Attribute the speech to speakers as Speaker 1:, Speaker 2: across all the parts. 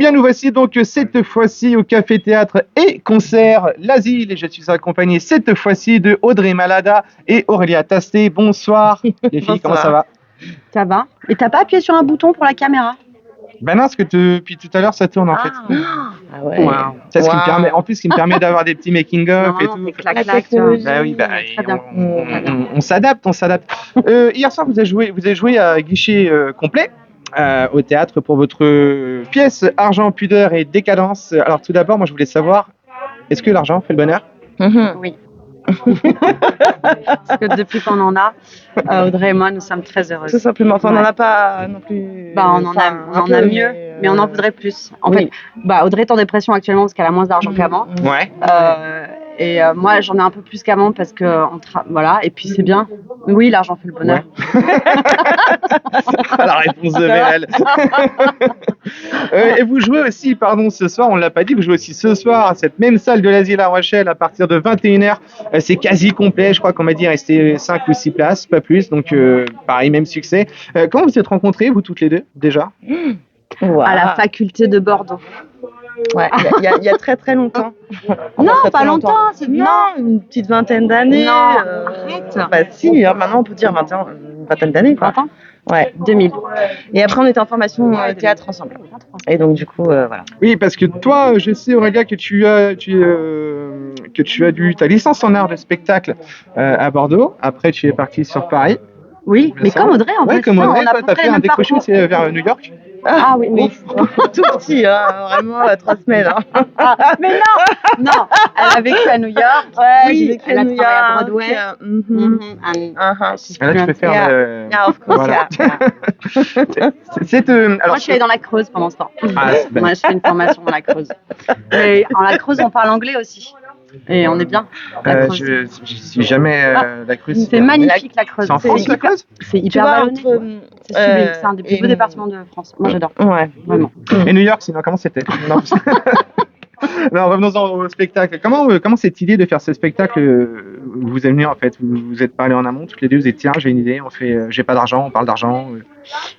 Speaker 1: bien, nous voici donc cette fois-ci au Café Théâtre et Concert L'Asile et je suis accompagné cette fois-ci de Audrey Malada et Aurélia Tasté. Bonsoir les filles, comment ça va?
Speaker 2: Ça va. Et t'as pas appuyé sur un bouton pour la caméra?
Speaker 1: Ben non, parce que depuis tout à l'heure ça tourne en fait.
Speaker 2: Ah ouais. Wow.
Speaker 1: C'est ce qui me permet, en plus, ce qui me permet d'avoir des petits making-of et tout.
Speaker 2: Clac, clac, tu vois.
Speaker 1: Bah oui, on s'adapte, on s'adapte. Hier soir, vous avez joué à guichet complet. Au théâtre pour votre pièce Argent, pudeur et décadence. Alors tout d'abord, moi je voulais savoir, est-ce que l'argent fait le bonheur?
Speaker 2: Oui. Parce que depuis qu'on en a, Audrey et moi, nous sommes très heureuses.
Speaker 3: Tout simplement. Enfin, on n'en a pas non plus.
Speaker 2: Bah, on en a mieux, mais on en voudrait plus. En fait, Audrey est en dépression actuellement parce qu'elle a moins d'argent qu'avant.
Speaker 1: Ouais.
Speaker 2: Et moi, j'en ai un peu plus qu'avant parce que voilà. Et puis c'est bien. Oui, l'argent fait le bonheur.
Speaker 1: Ouais. La réponse de Belle. Et vous jouez aussi, ce soir, on ne l'a pas dit, vous jouez aussi ce soir à cette même salle de l'Asile à Rochelle à partir de 21h. C'est quasi complet, je crois qu'on m'a dit rester 5 ou 6 places, pas plus. Donc pareil, même succès. Comment vous êtes rencontrés, vous toutes les deux, déjà?
Speaker 2: À la faculté de Bordeaux.
Speaker 3: Ouais, il y a très très longtemps.
Speaker 2: Non, pas longtemps.
Speaker 3: Non, une petite vingtaine d'années.
Speaker 2: Non, arrête.
Speaker 3: Bah si, maintenant on peut dire une vingtaine d'années quoi.
Speaker 2: 20 ans.
Speaker 3: Ouais,
Speaker 2: 2000.
Speaker 3: Et après on était en formation théâtre ensemble. Et donc du coup voilà.
Speaker 1: Oui, parce que toi, je sais Aurélia que tu as eu ta licence en art de spectacle à Bordeaux. Après tu es partie sur Paris.
Speaker 2: Oui, mais comme Audrey en fait.
Speaker 1: Ouais, comme Audrey, toi t'as fait un décroché vers New York.
Speaker 3: Ah oui, tout petit, vraiment 3 semaines.
Speaker 2: Mais non, elle a vécu à New York.
Speaker 3: Ouais, j'ai vécu
Speaker 2: elle
Speaker 3: à
Speaker 2: a
Speaker 3: New
Speaker 2: travaillé à
Speaker 3: York.
Speaker 2: Broadway.
Speaker 1: Et là, tu peux faire
Speaker 3: Yeah, of course,
Speaker 1: voilà.
Speaker 2: Alors, moi, je suis allée dans la Creuse pendant ce temps. Moi, je fais une formation dans la Creuse. Et en la Creuse, on parle anglais aussi. Et on est bien.
Speaker 1: Je suis jamais la Creuse.
Speaker 2: C'est magnifique la Creuse.
Speaker 1: C'est en France la Creuse?
Speaker 2: C'est hyper vallonné. C'est sublime. C'est un des plus beaux départements de France. Moi j'adore.
Speaker 3: Ouais,
Speaker 2: vraiment.
Speaker 1: Et New York, sinon comment c'était? Non, revenons-en au spectacle. Comment cette idée de faire ce spectacle vous est venue en fait? Vous vous êtes parlé en amont toutes les deux, vous êtes tiens, j'ai une idée, on fait j'ai pas d'argent, on parle d'argent.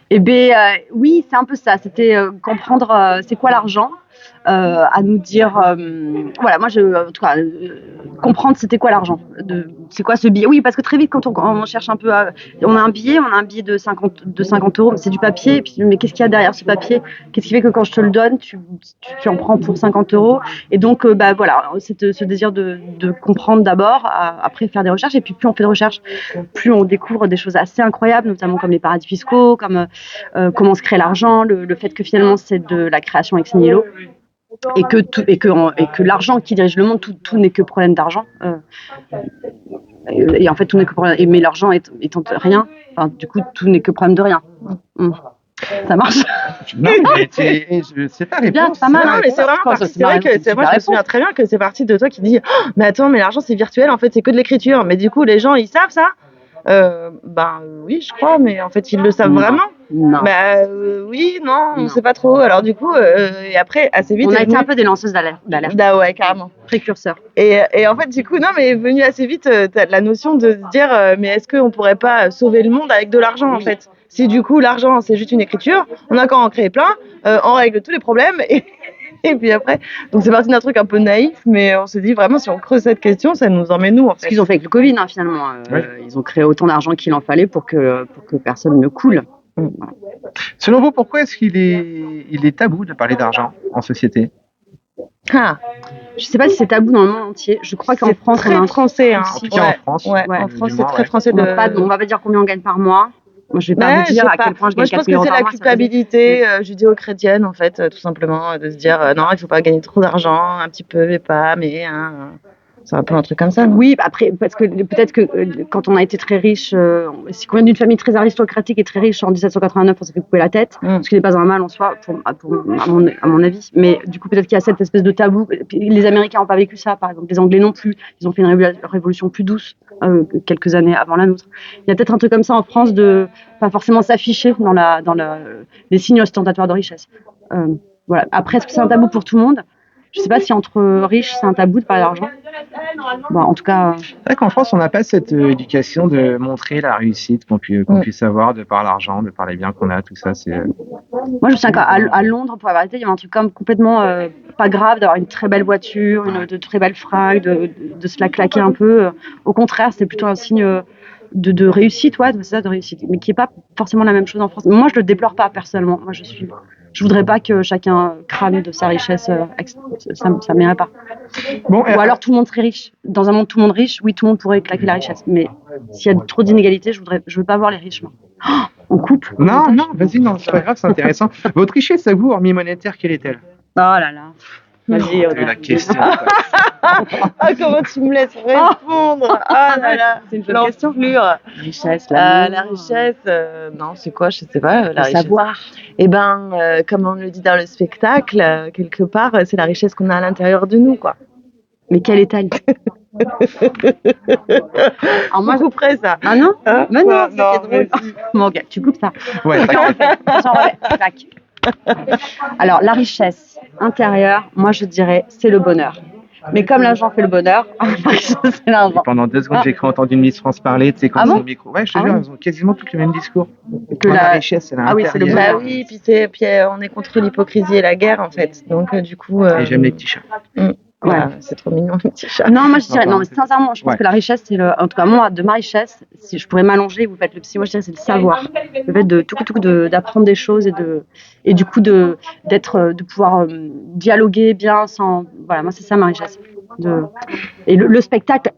Speaker 2: Eh bien oui, c'est un peu ça. C'était comprendre c'est quoi l'argent. À nous dire voilà, moi en tout cas comprendre c'était quoi l'argent, c'est quoi ce billet. Oui, parce que très vite quand on cherche un peu on a un billet de 50 €, c'est du papier, et puis mais qu'est-ce qu'il y a derrière ce papier, qu'est-ce qui fait que quand je te le donne tu en prends pour 50 €. Et donc voilà, ce désir de comprendre d'abord, après faire des recherches, et puis plus on fait de recherches, plus on découvre des choses assez incroyables, notamment comme les paradis fiscaux, comme comment se crée l'argent, le fait que finalement c'est de la création ex nihilo. Et que l'argent qui dirige le monde, tout n'est que problème d'argent. Et en fait, tout n'est que problème. Mais l'argent étant rien, enfin, du coup, tout n'est que problème de rien. Ça marche?
Speaker 1: Non, mais c'est pas les
Speaker 2: bien, c'est pas mal.
Speaker 3: Non, mais c'est vraiment c'est vrai que moi je me souviens très bien que c'est parti de toi qui dis mais attends, mais l'argent c'est virtuel, en fait c'est que de l'écriture. Mais du coup les gens ils savent ça? Oui, je crois, mais en fait ils le savent vraiment.
Speaker 2: Non.
Speaker 3: Oui, non, on sait pas trop. Alors du coup, et après assez vite.
Speaker 2: On a été un peu des lanceuses d'alerte.
Speaker 3: Ah ouais, carrément.
Speaker 2: Précurseurs.
Speaker 3: Et en fait, du coup, non, mais est venue assez vite la notion de se dire, mais est-ce qu'on pourrait pas sauver le monde avec de l'argent en fait? Si du coup l'argent c'est juste une écriture, on a qu'à en créer plein, on règle tous les problèmes et puis après, donc c'est parti d'un truc un peu naïf, mais on s'est dit vraiment si on creuse cette question, ça nous emmène nous en fait.
Speaker 2: Ce qu'ils ont fait avec le Covid finalement, ils ont créé autant d'argent qu'il en fallait pour que personne ne coule.
Speaker 1: Selon vous, pourquoi est-ce qu'il est tabou de parler d'argent en société?
Speaker 2: Je sais pas si c'est tabou dans le monde entier. Je crois qu'en France,
Speaker 3: c'est très français.
Speaker 1: En tout cas, en France,
Speaker 3: en France, c'est très français.
Speaker 2: On va pas dire combien on gagne par mois. Moi, je vais pas vous dire à quel point je gagne 4 000 € par mois.
Speaker 3: Moi, je pense que c'est la culpabilité judéo-chrétienne, en fait, tout simplement, de se dire non, il faut pas gagner trop d'argent, un petit peu, mais pas, mais. C'est un peu un truc comme ça.
Speaker 2: Oui, après, parce que peut-être que quand on a été très riche, si on vient d'une famille très aristocratique et très riche en 1789, on s'est fait couper la tête, ce qui n'est pas un mal en soi, à mon avis. Mais du coup, peut-être qu'il y a cette espèce de tabou. Les Américains n'ont pas vécu ça, par exemple. Les Anglais non plus. Ils ont fait une révolution plus douce quelques années avant la nôtre. Il y a peut-être un truc comme ça en France de pas forcément s'afficher dans les signes ostentatoires de richesse. Voilà. Après, est-ce que c'est un tabou pour tout le monde? Je sais pas si entre riches, c'est un tabou de parler d'argent. Bon, en tout cas,
Speaker 1: C'est vrai qu'en France, on n'a pas cette éducation de montrer la réussite qu'on puisse avoir de par l'argent, de par les biens qu'on a, tout ça. C'est
Speaker 2: moi, je me souviens qu'à Londres, pour la vérité, il y avait un truc comme complètement pas grave d'avoir une très belle voiture, de très belles fringues, de se la claquer un peu. Au contraire, c'est plutôt un signe de réussite, ouais, c'est ça, de réussite, mais qui est pas forcément la même chose en France. Moi, je le déplore pas personnellement. Moi, je voudrais pas que chacun crame de sa richesse. Ça m'irait pas.
Speaker 1: bon.
Speaker 2: Ou alors tout le monde serait riche. Dans un monde tout le monde riche, oui, tout le monde pourrait claquer la richesse. Mais s'il y a trop d'inégalités, je veux pas voir les riches. Moi. Oh, on coupe.
Speaker 1: Non, vas-y, non, c'est pas grave, c'est intéressant. Votre richesse à vous, hormis monétaire, quelle est-elle?
Speaker 2: Oh là là. Vas-y,
Speaker 1: La question.
Speaker 3: Ah, comment tu me laisses répondre? Ah là là,
Speaker 2: c'est une bonne question. Richesse,
Speaker 3: La richesse, non, c'est quoi? Je sais pas. La richesse.
Speaker 2: Savoir.
Speaker 3: Eh ben, comme on le dit dans le spectacle, quelque part, c'est la richesse qu'on a à l'intérieur de nous, quoi.
Speaker 2: Mais quelle est-elle?
Speaker 3: Alors moi, je couperais ça.
Speaker 2: Ah non? Mais non,
Speaker 3: non,
Speaker 2: c'est drôle. Bon, ok, tu coupes ça.
Speaker 1: Ouais.
Speaker 2: S'en relève. Tac. Alors, la richesse intérieure, moi je dirais, c'est le bonheur. Mais comme l'argent fait le bonheur, c'est l'argent.
Speaker 1: Pendant 2 secondes, j'ai entendu une Miss France parler, tu sais, quand son micro. Ouais, je te jure, ils ont quasiment tous le même discours.
Speaker 2: Que
Speaker 1: la richesse, c'est l'intérieur.
Speaker 2: oui, c'est le
Speaker 3: Bah oui, puis on est contre l'hypocrisie et la guerre, en fait. Donc, du coup.
Speaker 1: Et j'aime les petits chats.
Speaker 2: Ouais.
Speaker 3: C'est trop mignon, le petit chat.
Speaker 2: Non, moi je dirais, non, mais sincèrement, je pense que la richesse, c'est en tout cas, moi, de ma richesse, si je pourrais m'allonger, vous faites le psy, moi je dirais, c'est le savoir. Le fait d'apprendre des choses et du coup, de pouvoir dialoguer bien sans. Voilà, moi, c'est ça ma richesse. Et le spectacle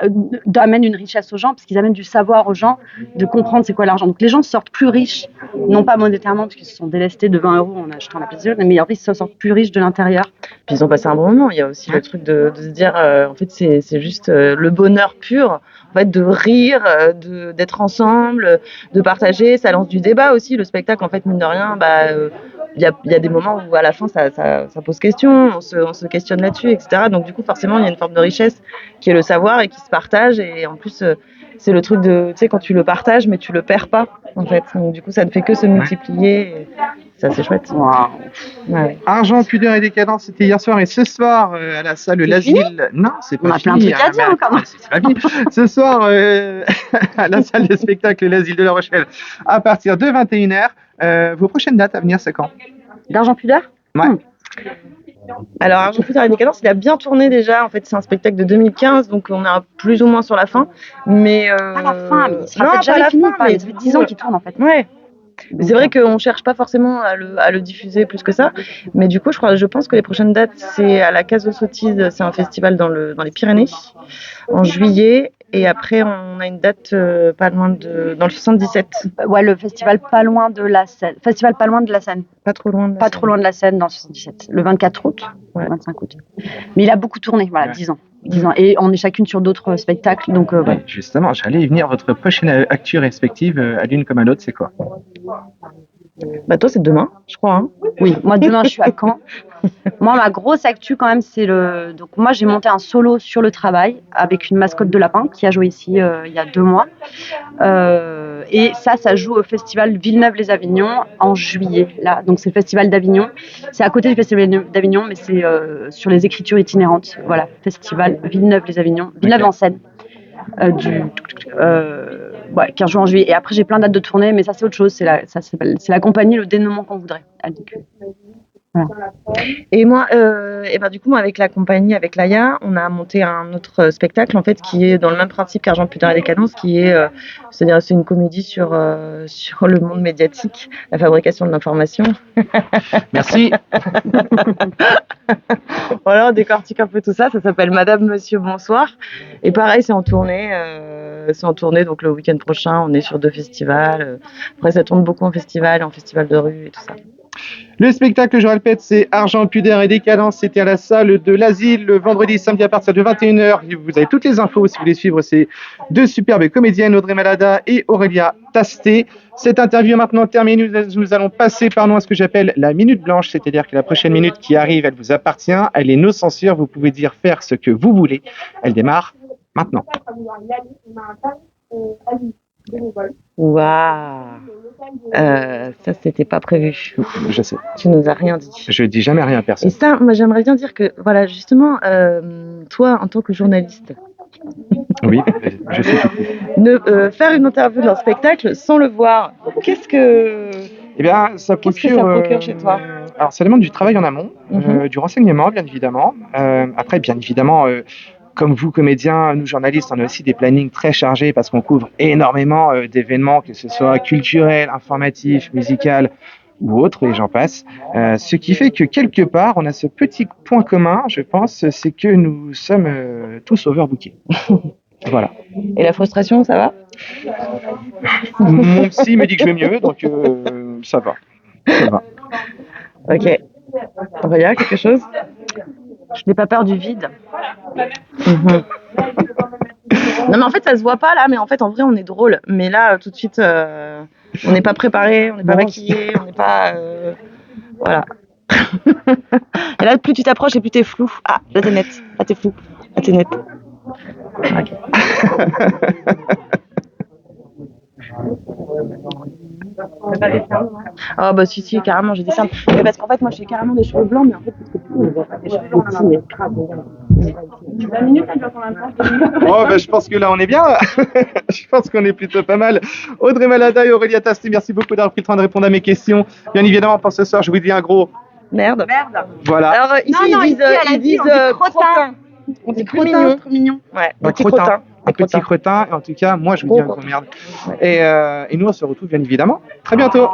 Speaker 2: amène une richesse aux gens parce qu'ils amènent du savoir aux gens, de comprendre c'est quoi l'argent. Donc les gens sortent plus riches, non pas monétairement parce qu'ils se sont délestés de 20 € en achetant la pizza, mais en fait ils se sortent plus riches de l'intérieur.
Speaker 3: Puis ils ont passé un bon moment. Il y a aussi le truc de se dire, en fait c'est juste le bonheur pur, en fait, de rire, d'être ensemble, de partager. Ça lance du débat aussi. Le spectacle, en fait, mine de rien, il y a des moments où à la fin ça pose question, on se questionne là-dessus, etc. Donc du coup forcément il y a une forme de richesse qui est le savoir et qui se partage, et en plus c'est le truc de, tu sais, quand tu le partages mais tu le perds pas, en fait. Donc du coup ça ne fait que se multiplier, et ça c'est chouette.
Speaker 1: Wow. Ouais. Argent, pudeur et décadence, c'était hier soir, et ce soir à la salle l'Asile. Non, c'est pas fini.
Speaker 2: On a plein de trucs à dire encore.
Speaker 1: C'est pas fini. Ce soir à la salle de spectacle l'Asile de La Rochelle à partir de 21h. Vos prochaines dates à venir, c'est quand?
Speaker 2: D'Argent pudeur?
Speaker 1: Ouais.
Speaker 3: Alors, Argent, pudeur et décadence, il a bien tourné déjà. En fait, c'est un spectacle de 2015, donc on est plus ou moins sur la fin. Mais
Speaker 2: pas la fin, mais il sera peut-être jamais fini. Ça fait 10 ans qu'il tourne, en fait.
Speaker 3: Ouais. C'est vrai qu'on cherche pas forcément à le diffuser plus que ça, mais du coup je pense que les prochaines dates, c'est à la Case aux Sottises, c'est un festival dans les Pyrénées en juillet, et après on a une date pas loin dans le 77.
Speaker 2: Ouais, le festival pas loin de la Seine. Festival pas loin de la Seine.
Speaker 3: Pas trop loin
Speaker 2: de la Seine dans le 77. Le 24 août, ouais. 25 août. Mais il a beaucoup tourné, voilà, 10 ans. Et on est chacune sur d'autres spectacles, donc ouais.
Speaker 1: Justement, j'allais y venir. Votre prochaine actu respective, à l'une comme à l'autre, c'est quoi?
Speaker 3: Toi, c'est demain, je crois. Hein.
Speaker 2: Oui, moi demain je suis à Caen. Moi, ma grosse actu quand même, c'est donc moi j'ai monté un solo sur le travail avec une mascotte de lapin qui a joué ici il y a 2 mois. Et ça joue au festival Villeneuve-les-Avignon en juillet. Là, donc c'est le festival d'Avignon. C'est à côté du festival d'Avignon, mais c'est sur les écritures itinérantes. Voilà, festival Villeneuve-les-Avignon, Villeneuve-en-Seine. Qui joue en juillet. Et après j'ai plein de dates de tournée, mais ça c'est autre chose. C'est la compagnie, le dénouement qu'on voudrait. Voilà.
Speaker 3: Et moi, du coup, avec la compagnie, avec Laïa, on a monté un autre spectacle, en fait, qui est dans le même principe qu'Argent, pudeur et décadence, qui est, c'est-à-dire, c'est une comédie sur le monde médiatique, la fabrication de l'information.
Speaker 1: Merci.
Speaker 3: Voilà, on décortique un peu tout ça. Ça s'appelle Madame, Monsieur, Bonsoir. Et pareil, c'est en tournée. Donc le week-end prochain, on est sur 2 festivals. Après, ça tourne beaucoup en festival de rue et tout ça.
Speaker 1: Le spectacle, je répète, c'est Argent, pudeur et décadence. C'était à la salle de l'Asile le vendredi, samedi à partir de 21h. Vous avez toutes les infos si vous voulez suivre ces 2 superbes comédiennes, Audrey Malada et Aurélia Tasté. Cette interview est maintenant terminée. Nous allons passer à ce que j'appelle la minute blanche, c'est-à-dire que la prochaine minute qui arrive, elle vous appartient. Elle est no censure. Vous pouvez dire faire ce que vous voulez. Elle démarre maintenant.
Speaker 3: Waouh. Ça, c'était pas prévu.
Speaker 1: Je sais.
Speaker 3: Tu nous as rien dit.
Speaker 1: Je dis jamais rien à
Speaker 3: Et
Speaker 1: personne.
Speaker 3: ça, moi, j'aimerais bien dire que, voilà, justement, toi, en tant que journaliste,
Speaker 1: Oui, je sais tout.
Speaker 3: faire une interview d'un spectacle sans le voir, qu'est-ce que ça procure chez toi?
Speaker 1: Alors, ça demande du travail en amont, du renseignement, bien évidemment. Après, bien évidemment, comme vous, comédiens, nous, journalistes, on a aussi des plannings très chargés parce qu'on couvre énormément d'événements, que ce soit culturels, informatifs, musicaux ou autres, et j'en passe. Ce qui fait que quelque part, on a ce petit point commun, je pense, c'est que nous sommes tous overbookés. Voilà.
Speaker 3: Et la frustration, ça va?
Speaker 1: Mon psy me dit que je vais mieux, donc ça va. Ça va.
Speaker 3: Ok. Aurélia, quelque chose?
Speaker 2: Je n'ai pas peur du vide.
Speaker 3: Non, mais en fait, ça se voit pas là, mais en fait, en vrai, on est drôle. Mais là, tout de suite, on n'est pas préparé, on n'est pas maquillé, on n'est pas. Voilà. Et là, plus tu t'approches et plus t'es flou. Ah, là, t'es net. Là, t'es flou. Là, t'es net. Ok. Oh bah si carrément j'ai des cernes. Mais parce qu'en fait moi j'ai carrément des cheveux blancs mais en fait parce que du coup on voit pas des cheveux blancs mais grave. 20 minutes ça dure combien de temps?
Speaker 1: Oh bah je pense que là on est bien. Je pense qu'on est plutôt pas mal. Audrey Malada et Aurélia Tasty, merci beaucoup d'avoir pris le temps de répondre à mes questions. Bien évidemment pour ce soir je vous dis un gros
Speaker 3: merde.
Speaker 1: Voilà.
Speaker 3: Alors ici ils disent crottin. On dit crottin, trop mignon. Ouais, petit crottin.
Speaker 1: Un petit cretin, et en tout cas, moi je vous dis un gros merde. Et nous on se retrouve bien évidemment très bientôt.